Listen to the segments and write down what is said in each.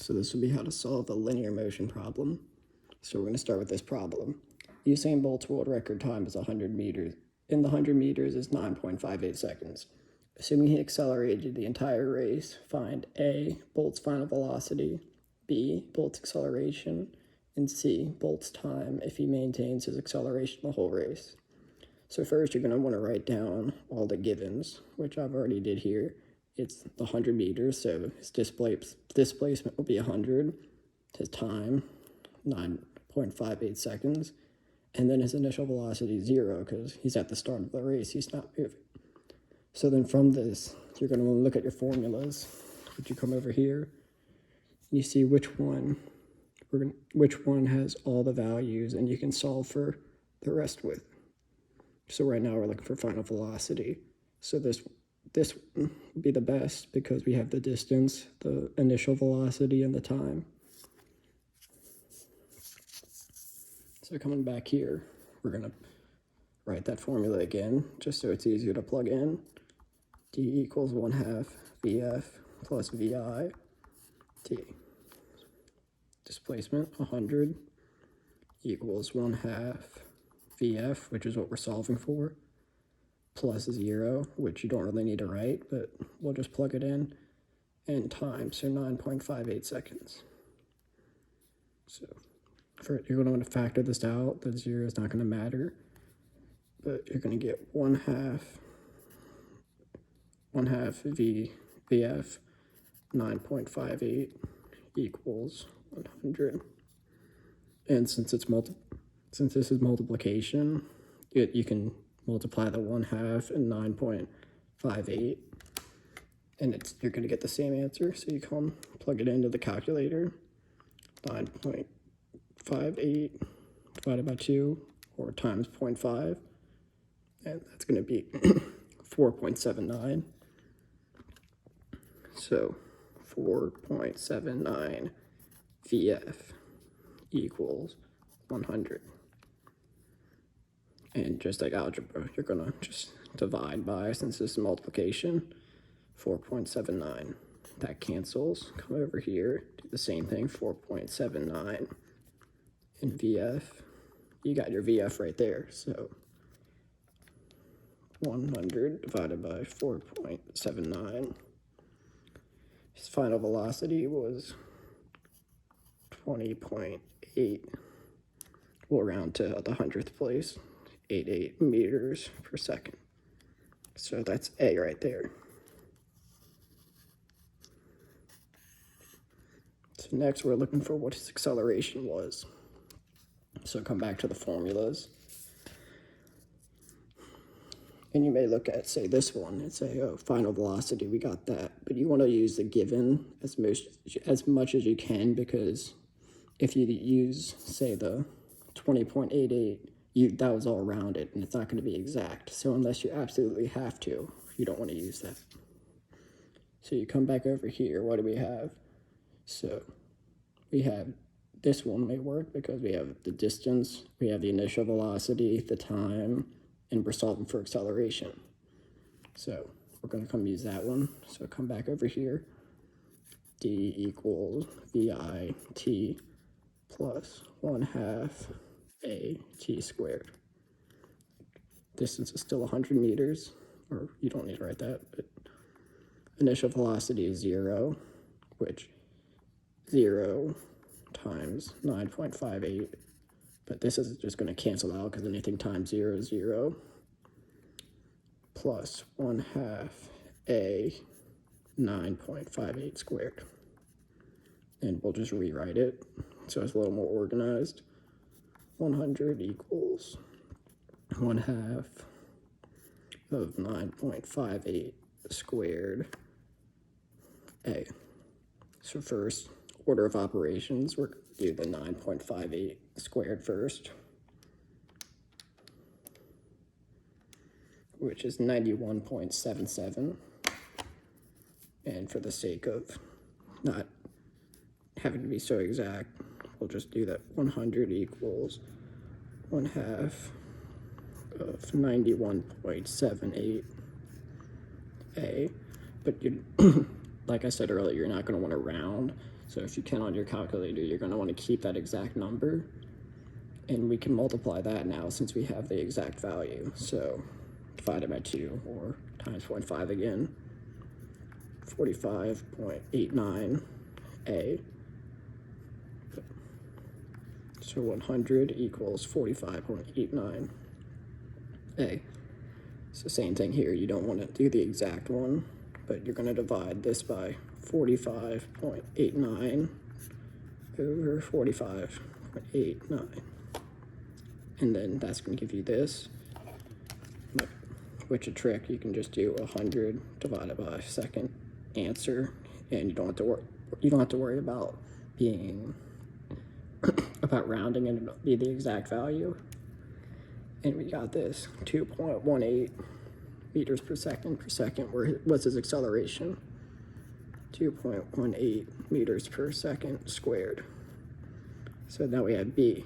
So this would be how to solve a linear motion problem. So we're going to start with this problem. Usain Bolt's world record time is 100 meters. In the 100 meters is 9.58 seconds. Assuming he accelerated the entire race, find A, Bolt's final velocity, B, Bolt's acceleration, and C, Bolt's time if he maintains his acceleration the whole race. So first you're going to want to write down all the givens, which I've already did here. It's the 100 meters, so his displacement will be 100, his time, 9.58 seconds, and then his initial velocity is 0 because he's at the start of the race, he's not moving. So then from this, you're going to want to look at your formulas. Would you come over here, and you see which one has all the values, and you can solve for the rest with. So right now we're looking for final velocity. So this would be the best because we have the distance, the initial velocity, and the time. So coming back here, we're going to write that formula again, just so it's easier to plug in. D equals 1/2 VF plus VI T. Displacement 100 equals 1/2 VF, which is what we're solving for, plus 0, which you don't really need to write, but we'll just plug it in, and time, so 9.58 seconds. So you're going to want to factor this out. The 0 is not going to matter, but you're going to get 1/2 VF 9.58 equals 100. And since this is multiplication, you can multiply the 1/2 and 9.58, and you're going to get the same answer. So you come plug it into the calculator. 9.58 divided by 2, or times 0.5, and that's going to be 4.79. So 4.79 VF equals 100. And just like algebra, you're going to just divide by, since this is multiplication, 4.79. That cancels. Come over here, do the same thing, 4.79. And VF, you got your VF right there. So 100 divided by 4.79. His final velocity was 20.8. We'll round to the 100th place, 88 meters per second. So that's A right there. So next we're looking for what his acceleration was. So come back to the formulas. And you may look at, say, this one and say, oh, final velocity, we got that. But you want to use the given as much as you can, because if you use, say, the 20.88, that was all rounded, and it's not going to be exact. So unless you absolutely have to, you don't want to use that. So you come back over here, what do we have? So we have, this one may work because we have the distance, we have the initial velocity, the time, and we're solving for acceleration. So we're going to come use that one. So come back over here. D equals VI T plus 1/2 A T squared. Distance is still 100 meters, or you don't need to write that, but initial velocity is 0, which 0 times 9.58. But this is just going to cancel out because anything times 0 is 0, plus 1/2 A 9.58 squared. And we'll just rewrite it so it's a little more organized. 100 equals 1/2 of 9.58 squared A. So first, order of operations, we're going to do the 9.58 squared first, which is 91.77. And for the sake of not having to be so exact, we'll just do that 100 equals 1/2 of 91.78 A. But like I said earlier, you're not going to want to round. So if you can on your calculator, you're going to want to keep that exact number. And we can multiply that now since we have the exact value. So divided by 2 or times 0.5 again, 45.89a. So 100 equals 45.89a. It's the same thing here. You don't want to do the exact one, but you're going to divide this by 45.89 over 45.89. And then that's going to give you this. Which a trick, you can just do 100 divided by second answer, and you don't have to worry about being about rounding and be the exact value. And we got this 2.18 meters per second, where what's his acceleration? 2.18 meters per second squared. So now we have B.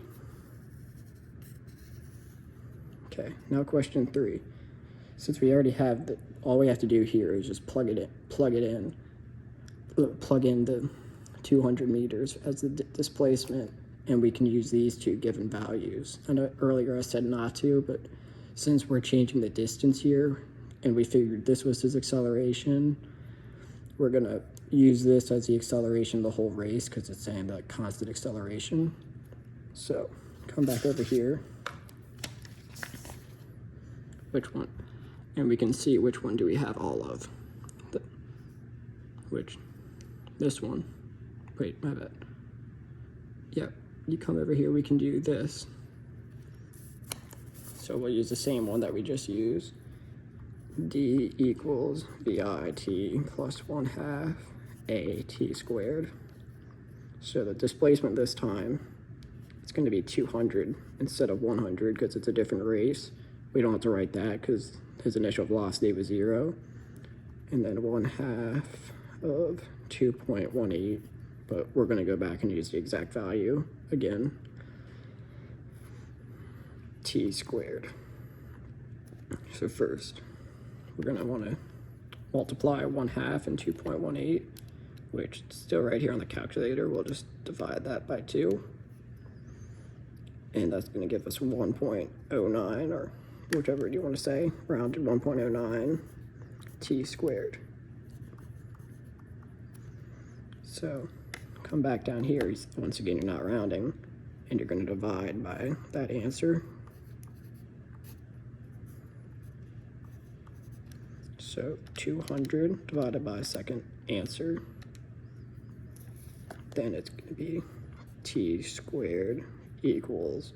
Okay, now question 3. Since we already have all we have to do here is just plug in the 200 meters as the displacement, and we can use these two given values. I know earlier I said not to, but since we're changing the distance here, and we figured this was his acceleration, we're gonna use this as the acceleration of the whole race because it's saying that constant acceleration. So come back over here. Which one? And we can see which one do we have all of. This one. Wait, my bad. Yep, you come over here, we can do this. So we'll use the same one that we just used. D equals VIT plus 1/2 AT squared. So the displacement this time, it's going to be 200 instead of 100 because it's a different race. We don't have to write that because his initial velocity was 0. And then 1/2 of 2.18, but we're going to go back and use the exact value again. T squared. So first, we're going to want to multiply 1/2 and 2.18, which is still right here on the calculator. We'll just divide that by 2. And that's going to give us 1.09, or whichever you want to say, rounded 1.09 t squared. So come back down here, once again you're not rounding, and you're going to divide by that answer. So 200 divided by second answer, then it's going to be t squared equals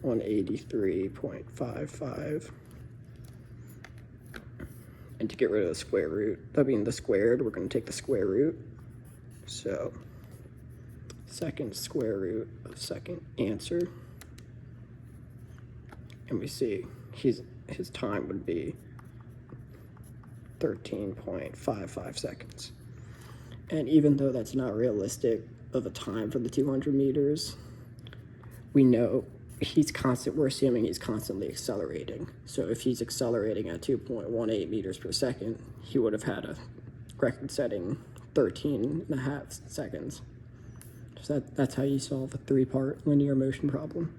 183.55. And to get rid of the square root, that being the squared, we're going to take the square root. So second square root of second answer. And we see his time would be 13.55 seconds. And even though that's not realistic of a time for the 200 meters, we know we're assuming he's constantly accelerating. So if he's accelerating at 2.18 meters per second, he would have had a record-setting 13.5 seconds. So that's how you solve a 3-part linear motion problem.